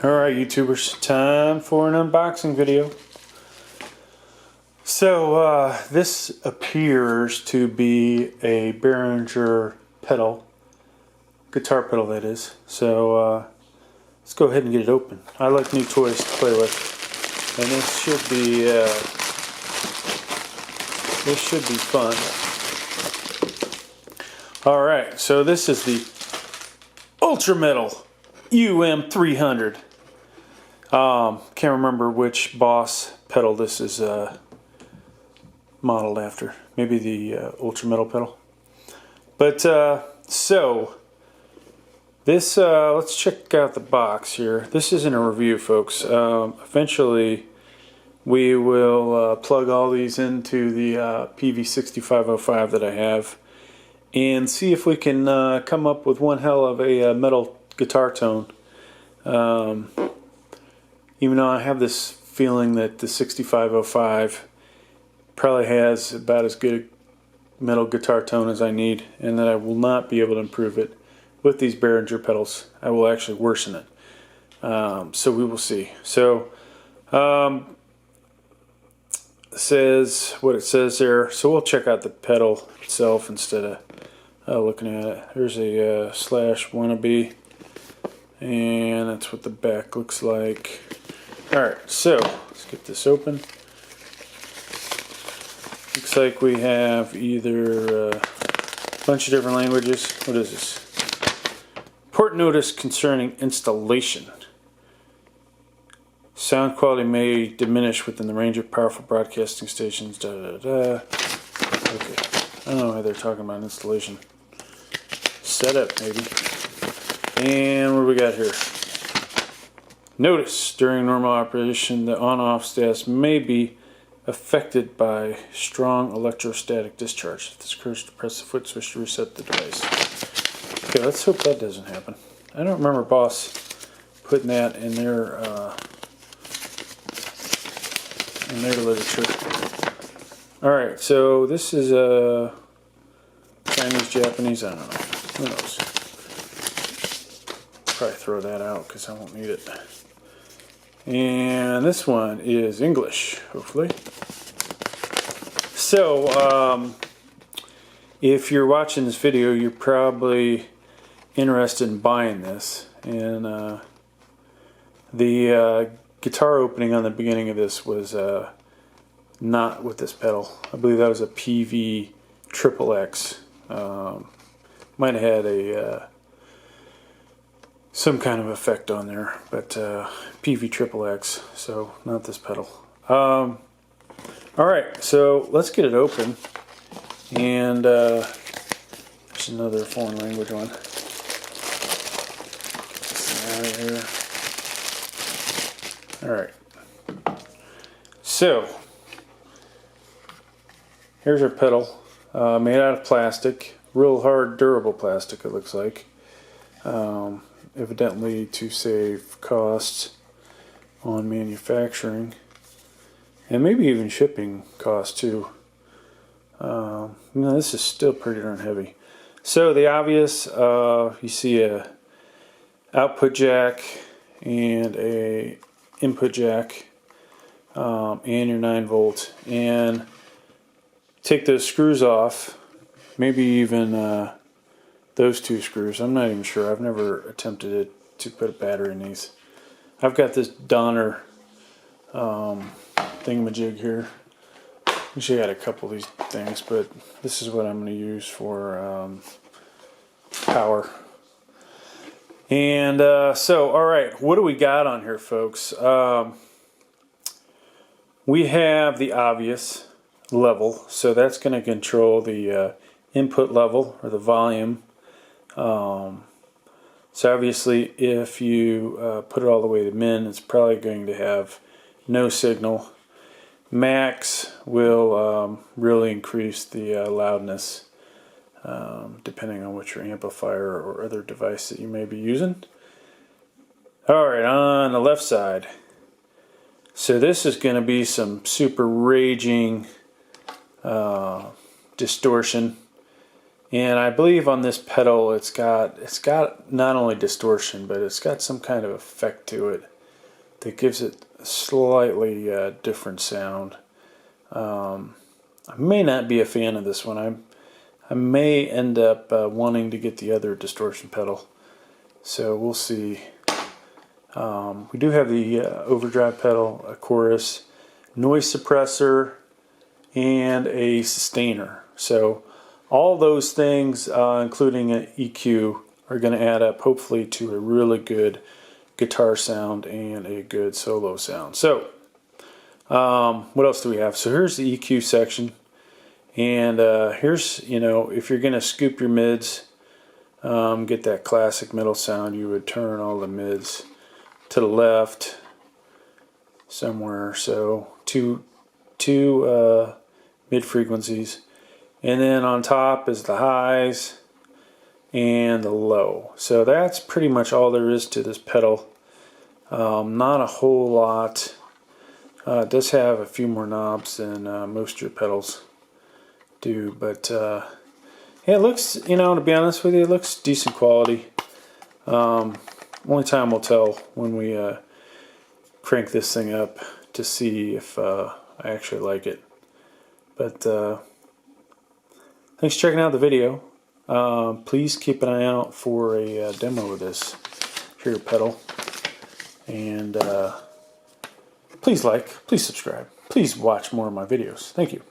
Alright YouTubers, time for an unboxing video. So this appears to be a Behringer pedal, guitar pedal that is. So let's go ahead and get it open. I like new toys to play with, and this should be fun. Alright, so this is the Ultrametal UM300. Can't remember which Boss pedal this is modeled after. Maybe the Ultrametal pedal. But so this let's check out the box here. This isn't a review, folks. Eventually we will plug all these into the Peavey 6505 that I have and see if we can come up with one hell of a metal guitar tone. Even though I have this feeling that the 6505 probably has about as good a metal guitar tone as I need, and that I will not be able to improve it with these Behringer pedals. I will actually worsen it. So we will see. So says what it says there. So we'll check out the pedal itself instead of looking at it. Here's a slash wannabe, and that's what the back looks like. Alright, so let's get this open. Looks like we have either a bunch of different languages. What is this? Important notice concerning installation. Sound quality may diminish within the range of powerful broadcasting stations. Da, da, da. Okay, I don't know why they're talking about installation. Setup, maybe. And what do we got here? Notice, during normal operation, the on-off status may be affected by strong electrostatic discharge. If this occurs, press the foot switch to reset the device. Okay, let's hope that doesn't happen. I don't remember Boss putting that in their literature. Alright, so this is Chinese, Japanese, I don't know. Who knows? Probably throw that out because I won't need it. And this one is English, hopefully. So, if you're watching this video, you're probably interested in buying this. And the guitar opening on the beginning of this was not with this pedal. I believe that was a Peavey XXX. Might have had a some kind of effect on there, but Peavey XXX, so not this pedal. Alright, so let's get it open, and there's another foreign language one. Get this out of here. Alright, so here's our pedal, made out of plastic, real hard, durable plastic it looks like. Evidently to save costs on manufacturing and maybe even shipping costs too. This is still pretty darn heavy. So the obvious, you see a output jack and a input jack, and your 9-volt, and take those screws off, maybe even those two screws. I'm not even sure. I've never attempted to put a battery in these. I've got this Donner thingamajig here. Actually, I got a couple of these things, but this is what I'm going to use for power. And so, alright, what do we got on here, folks? We have the obvious level, so that's going to control the input level, or the volume. So obviously if you put it all the way to min, it's probably going to have no signal. Max will really increase the loudness, depending on what your amplifier or other device that you may be using. Alright, on the left side, so this is going to be some super raging distortion. And I believe on this pedal it's got not only distortion, but it's got some kind of effect to it. that gives it a slightly different sound. I may not be a fan of this one. I may end up wanting to get the other distortion pedal. So we'll see. We do have the overdrive pedal, a chorus, noise suppressor, and a sustainer. So all those things, including an EQ, are going to add up hopefully to a really good guitar sound and a good solo sound. So what else do we have? So here's the EQ section, and here's, you know, if you're going to scoop your mids, get that classic middle sound, you would turn all the mids to the left somewhere. So two mid frequencies, and then on top is the highs and the low. So that's pretty much all there is to this pedal. Not a whole lot. It does have a few more knobs than most of your pedals do, but yeah, it looks, you know, to be honest with you, it looks decent quality. Only time will tell when we crank this thing up to see if I actually like it. But thanks for checking out the video. Please keep an eye out for a demo of this here pedal, and please like, please subscribe, please watch more of my videos. Thank you.